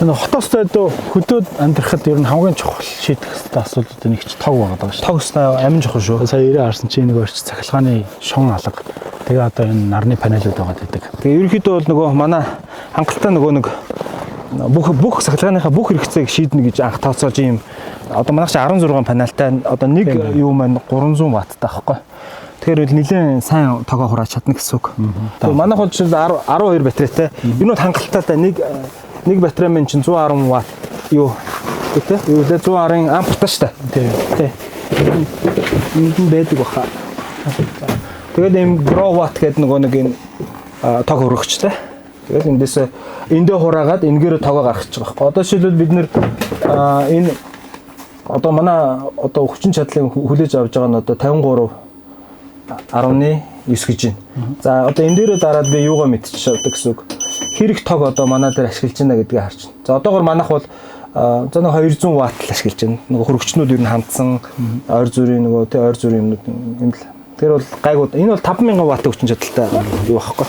Энэ хотоос доо хөдөөд амьдрахад ер нь хамгийн чухал шийдэх хэвээр асуудлууд нэг ч тог байгаа шүү. Тог өснөө амин чухал шүү. Сая ирээ харсан чинь нэг орч цахилгааны шон алга. Тэгээ одоо энэ нарны панелууд байгаа гэдэг. Тэгээ ерөнхийдөө бол нөгөө манай хангалттай нөгөө нэг бүх цахилгааныхаа бүх хэрэгцээг шийднэ гэж анх тооцоолж ийм одоо манайх чи 16 панелтай одоо нэг юу маань 300 ватттай байхгүй. Тэгэхээр нэлээд сайн тогоо хураач чадна гэсэн үг. Тэгээ манайх бол 12 батарейтай. Энэ бол хангалттай нэг батарей минь чинь 110 ватт юу гэдэг юу лээ 110 ампертай шүү дээ. Тий. Энд байдаг баха. Тэгээд ийм гроват гэдэг нөгөө нэг энэ тог хөрөгчтэй. Тэгээд эндээ хураагаад энгээр тогоо гаргаж байгаа байхгүй. Одоо жишээлбэл бид нэр энэ одоо манай одоо хүчин чадлын хүлээж авч байгаа нь одоо 53.9 гэж байна. За одоо энэ дээрээ дараад би юугаа мэдчихэв гэсэн үг. Хэрэг тог одоо манай дээр ашиглаж байна гэдгийг харж байна. За одоогор манайх бол за нэг 200 ватт л ашиглаж байна. Нөгөө хөрөгчнүүд ер нь хандсан ойр зүрийн нөгөө ойр зүрийн юмнууд юм л. Тэр бол гайгүй. Энэ бол 5000 ваттын хүчин чадалтай юу байхгүй.